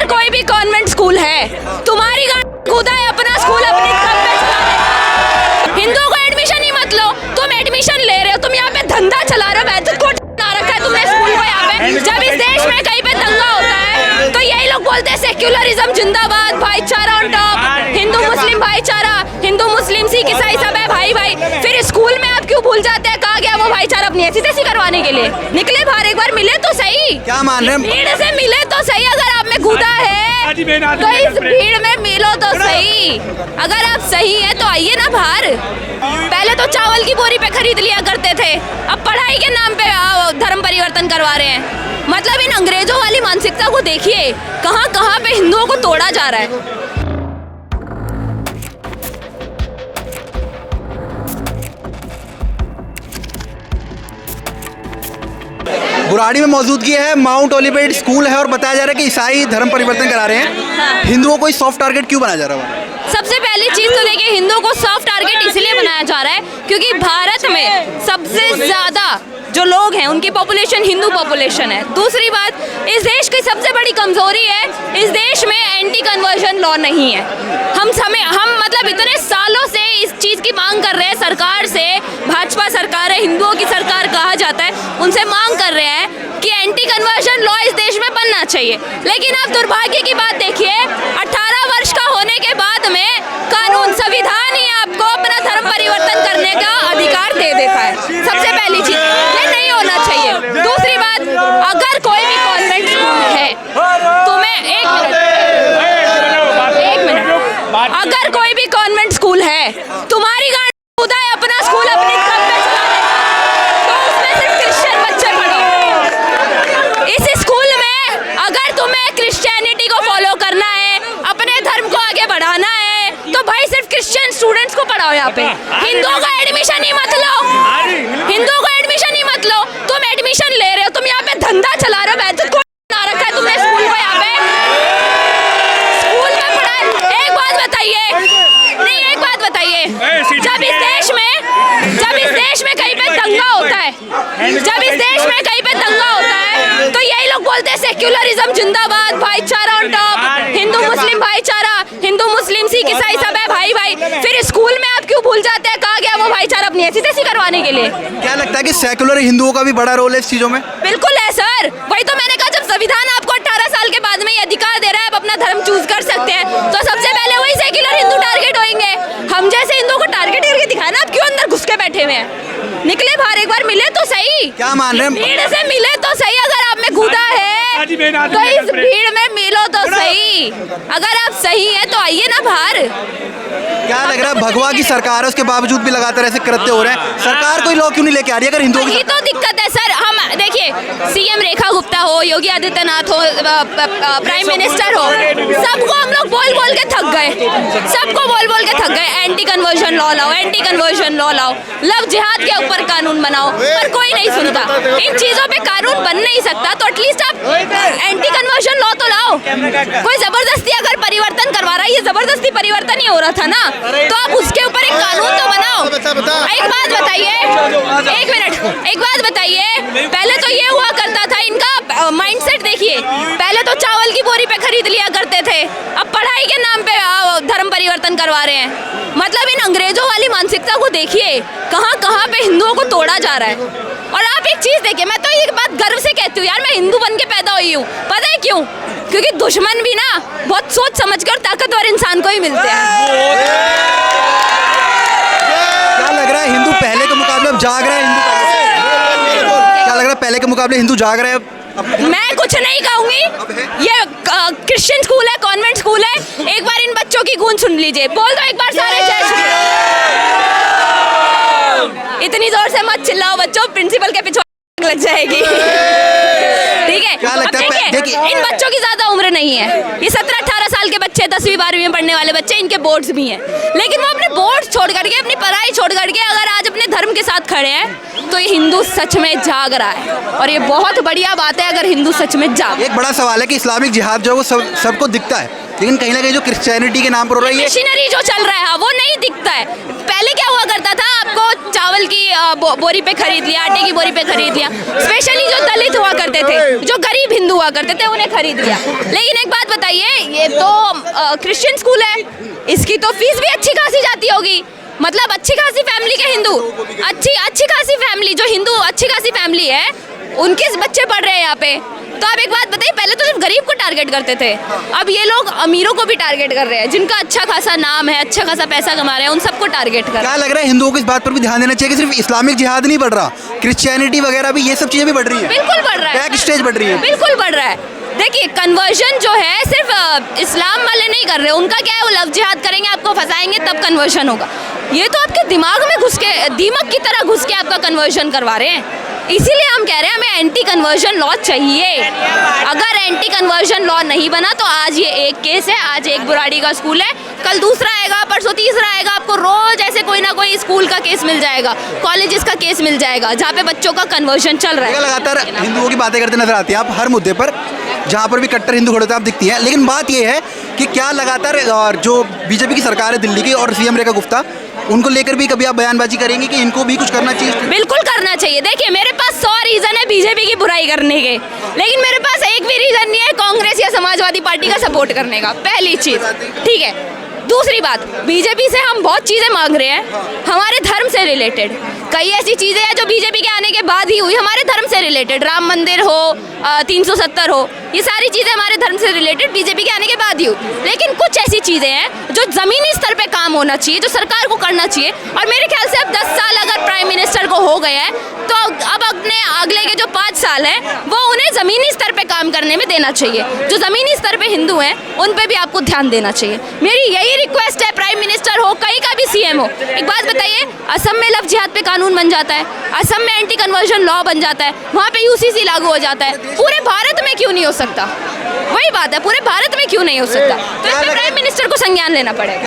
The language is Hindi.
अगर कोई भी कॉन्वेंट स्कूल है, तुम्हारी खुदा है अपना स्कूल अपने दम पे चलाने। हिंदुओं को एडमिशन ही मत लो, तुम एडमिशन ले रहे हो, तुम यहाँ पे धंधा चला रहे हो, बेइज्जत को ना रखा है तुमने स्कूल को यहाँ पे। जब इस देश में कहीं पे दंगा होता है तो यही लोग बोलते हैं सेक्युलरिज्म जिंदाबाद, भाईचारा ऑन टॉप, हिंदू मुस्लिम भाईचारा, हिंदू मुस्लिम सिख ईसाई सब है भाई भाई। फिर स्कूल में आप क्यों भूल जाते हैं, कहा गया वो भाईचारा अपनी ऐसी तैसी करवाने के लिए? निकले बाहर, एक बार मिले तो सही। क्या मान रहे हैं? भीड़ से मिले तो सही, अगर आप में खुदा है तो इस भीड़ में मिलो तो सही। अगर आप सही है तो आइए ना बाहर। पहले तो चावल की बोरी पे खरीद लिया करते थे, अब पढ़ाई के नाम पे धर्म परिवर्तन करवा रहे हैं। मतलब इन अंग्रेजों वाली मानसिकता को देखिए, कहाँ कहाँ पे हिंदुओं को तोड़ा जा रहा है। बुराड़ी में मौजूदगी है, माउंट ओलिवेट स्कूल है और बताया जा रहा है कि ईसाई धर्म परिवर्तन करा रहे हैं। हिंदुओं को सॉफ्ट टारगेट क्यों बनाया जा रहा है? सबसे पहली चीज तो देखिए, हिंदुओं को सॉफ्ट टारगेट इसलिए बनाया जा रहा है क्योंकि भारत में सबसे ज्यादा जो लोग हैं उनकी पॉपुलेशन हिंदू पॉपुलेशन है। दूसरी बात, इस देश की सबसे बड़ी कमजोरी है, इस देश में एंटी कन्वर्जन लॉ नहीं है। हम मतलब इतने सालों से इस चीज की मांग कर रहे हैं सरकार से, भाजपा सरकार है, हिंदुओं की सरकार कहा जाता है, उनसे मांग कर रहे हैं कि एंटी कन्वर्जन लॉ इस देश में बनना चाहिए। लेकिन आप दुर्भाग्य की बात देखिए, 18 वर्ष का होने के बाद में कानून, संविधान ही आपको अपना धर्म परिवर्तन करने का अधिकार दे देता है। सबसे पहली चीज ये नहीं होना चाहिए। दूसरी बात, अगर कोई भी कॉन्वेंट स्कूल है, तुम्हें एक मिनट, अगर कोई भी कॉन्वेंट स्कूल है, तुम्हारी खुदा है अपना स्कूल अपने दम पे चलाने का, तो उसमें सिर्फ क्रिश्चियन बच्चे पढ़ो। इस स्कूल में अगर तुम्हें क्रिश्चियनिटी को फॉलो करना है, अपने धर्म को आगे बढ़ाना है, तो भाई सिर्फ क्रिश्चियन स्टूडेंट्स को पढ़ाओ यहाँ पे। हिंदुओं का एडमिशन ही मत लो, हिंदुओं को एडमिशन ही मत लो, तुम एडमिशन ले रहे हो, तुम यहाँ पे धंधा चला रहे हो, बेइज्जत को ना रखा है तुमने स्कूल को यहाँ पे। स्कूल में पढ़ाई, एक बात बताइए, नहीं एक बात बताइए, जब इस देश में कहीं पे दंगा होता है, जब इस देश में कहीं पे दंगा होता है तो यही लोग बोलते हैं सेक्युलरिज्म जिंदाबाद, भाईचारा ऑन टॉप, हिंदू मुस्लिम भाईचारा, हिंदू मुस्लिम सिख ईसाई सब है भाई भाई। फिर स्कूल में आप क्यों भूल जाते हैं, कहा गया वो भाईचारा अपनी ऐसी तैसी करवाने के लिए? क्या लगता है कि सेक्युलर हिंदुओं का भी बड़ा रोल है इस चीजों में? बिल्कुल है सर, वही तो मैंने कहा, जब संविधान आपको 18 साल के बाद में ये अधिकार दे रहा है, आप अपना धर्म चूज कर सकते हैं, तो सबसे पहले वही सेक्युलर हिंदू टारगेट होंगे। हम जैसे हिंदुओं को टारगेट करके दिखाया ना, आप क्यों अंदर घुस के बैठे हुए हैं? निकले बाहर, एक बार मिले तो सही। क्या मान रहे हैं? भीड़ से मिले तो सही, अगर आप में खुदा है तो इस भीड़ में मिलो तो सही। अगर आप सही है तो आइए ना बाहर। क्या लग रहा है, भगवा की सरकार है, उसके बावजूद भी लगातार ऐसे कृत्य हो रहे हैं, सरकार कोई लॉ क्यों नहीं लेके आ रही? अगर हिंदुओं की तो दिक्कत है सर, हम देखिए, सीएम रेखा गुप्ता हो, योगी आदित्यनाथ हो, प्राइम मिनिस्टर हो, सबको हम लोग बोल बोल के थक गए, सबको बोल बोल के थक गए, एंटी कन्वर्जन लॉ लाओ, एंटी कन्वर्जन लॉ लाओ, लव जिहाद के ऊपर कानून बनाओ, पर कोई नहीं सुनता। इन चीजों पे कानून बन नहीं सकता तो एटलीस्ट आप एंटी कन्वर्जन लॉ तो लाओ। कोई जबरदस्ती अगर परिवर्तन करवा रहा है, ये जबरदस्ती परिवर्तन ही हो रहा था ना, तो आप उसके ऊपर एक कानून तो बनाओ। एक बात बताइए, एक मिनट, एक बात बताइए, पहले तो ये हुआ करता था, इनका माइंडसेट देखिए, पहले तो चावल की बोरी पे खरीद लिया करते थे, अब पढ़ाई के नाम पे धर्म परिवर्तन करवा रहे हैं। मतलब इन अंग्रेजों वाली मानसिकता को देखिए, कहाँ कहाँ पे हिंदुओं को तोड़ा जा रहा है। और आप एक चीज देखिए, मैं तो ये बात गर्व से कहती हूँ यार, मैं हिंदू बन के पैदा हुई हूँ। पता है क्यों? क्योंकि दुश्मन भी ना बहुत सोच समझ कर ताकतवर इंसान को ही मिलते हैं। क्या लग रहा है, हिंदू पहले के मुकाबले अब जाग रहा है? क्या लग रहा है, पहले के मुकाबले हिंदू जाग रहे हैं? मैं कुछ नहीं कहूंगी, ये क्रिश्चियन स्कूल है, कॉन्वेंट स्कूल है, एक बार इन बच्चों की गूंज सुन लीजिए, बोल दो एक बार सारे जय श्री राम। इतनी जोर से मत चिल्लाओ बच्चों, प्रिंसिपल के पीछे लग जाएगी। ठीक है, क्या लगता है? देखिए, इन बच्चों की ज्यादा उम्र नहीं है, ये 17-18 साल के बच्चे, 10वीं 12वीं में पढ़ने वाले बच्चे, इनके बोर्ड्स भी हैं, लेकिन वो अपने बोर्ड छोड़ करके, अपनी पढ़ाई छोड़ करके अगर आज अपने धर्म के साथ खड़े हैं, तो ये हिंदू सच में जाग रहा है, और ये बहुत बढ़िया बात है अगर हिंदू सच में जाग। एक बड़ा सवाल है कि इस्लामिक जिहाद जो है वो सबको दिखता है, लेकिन कहीं ना कहीं जो क्रिश्चियनिटी के नाम पर हो रहा है, मिशनरी जो चल रहा है वो नहीं दिखता है। पहले क्या हुआ करता था, आपको चावल की बोरी पे खरीद लिया, आटे की बोरी पे खरीद लिया, स्पेशली जो दलित हुआ करते थे, जो गरीब हिंदू हुआ करते थे, उन्हें खरीद लिया। लेकिन एक बात बताइए, ये तो क्रिश्चियन स्कूल है, इसकी तो फीस भी अच्छी खासी जाती होगी। मतलब अच्छी खासी फैमिली के हिंदू, अच्छी खासी फैमिली, जो हिंदू अच्छी खासी फैमिली है, उनके बच्चे पढ़ रहे हैं यहाँ पे। तो आप एक बात बताइए, पहले तो सिर्फ गरीब को टारगेट करते थे, अब ये लोग अमीरों को भी टारगेट कर रहे हैं, जिनका अच्छा खासा नाम है, अच्छा खासा पैसा कमा रहे हैं, उन सबको टारगेट कर रहे हैं। क्या लग रहा है हिंदुओं को इस बात पर भी ध्यान देना चाहिए कि सिर्फ इस्लामिक जिहाद नहीं बढ़ रहा, क्रिश्चियनिटी वगैरह भी, ये सब चीजें भी बढ़ रही है? बिल्कुल बढ़ रहा है, बैक स्टेज बढ़ रही है, बिल्कुल बढ़ रहा है। देखिए कन्वर्जन जो है सिर्फ इस्लाम वाले नहीं कर रहे, उनका क्या है, वो लव जिहाद करेंगे, आपको फंसाएंगे, तब कन्वर्जन होगा। ये तो आपके दिमाग में घुस के, दीमक की तरह घुस के आपका कन्वर्जन करवा रहे हैं। इसीलिए हम कह रहे हैं हमें एंटी कन्वर्जन लॉ चाहिए। अगर एंटी कन्वर्जन लॉ नहीं बना तो आज ये एक केस है, आज एक बुराड़ी का स्कूल है, कल दूसरा आएगा, परसों तीसरा आएगा, आपको रोज ऐसे कोई ना कोई स्कूल का केस मिल जाएगा, कॉलेजेस का केस मिल जाएगा, जहाँ पे बच्चों का कन्वर्जन चल रहा है। लगातार हिंदुओं की बातें करते नजर आती हैं आप हर मुद्दे पर, जहाँ पर भी कट्टर हिंदू खड़े होते हैं आप दिखती हैं। लेकिन बात ये है कि क्या लगातार जो बीजेपी की सरकार है दिल्ली की और सीएम रेखा गुप्ता, उनको लेकर भी कभी आप बयानबाजी करेंगे कि इनको भी कुछ करना चाहिए? बिल्कुल करना चाहिए। देखिए मेरे पास 100 रीजन है बीजेपी की बुराई करने के, लेकिन मेरे पास एक भी रीजन नहीं है कांग्रेस या समाजवादी पार्टी का सपोर्ट करने का, पहली चीज। ठीक है, दूसरी बात, बीजेपी से हम बहुत चीज़ें मांग रहे हैं हमारे धर्म से रिलेटेड। कई ऐसी चीज़ें हैं जो बीजेपी के आने के बाद ही हुई, हमारे धर्म से रिलेटेड, राम मंदिर हो, 370 हो, ये सारी चीज़ें हमारे धर्म से रिलेटेड बीजेपी के आने के बाद ही हुई। लेकिन कुछ ऐसी चीज़ें हैं जो ज़मीनी स्तर पे काम होना चाहिए, जो सरकार को करना चाहिए। और मेरे ख्याल से अब 10 साल अगर प्राइम मिनिस्टर को हो गए हैं, तो अब अपने अगले के जो 5 साल हैं वो उन्हें ज़मीनी स्तर पे काम करने में देना चाहिए। जो ज़मीनी स्तर पे हिंदू हैं उन पे भी आपको ध्यान देना चाहिए। मेरी यही रिक्वेस्ट है, प्राइम मिनिस्टर हो, कहीं का भी सीएम हो। एक बात बताइए, असम में लव जिहाद पे कानून बन जाता है, असम में एंटी कन्वर्जन लॉ बन जाता है, वहाँ पे यूसीसी लागू हो जाता है, पूरे भारत में क्यों नहीं हो सकता? वही बात है, पूरे भारत में क्यों नहीं हो सकता? तो इसमें प्राइम मिनिस्टर को संज्ञान लेना पड़ेगा।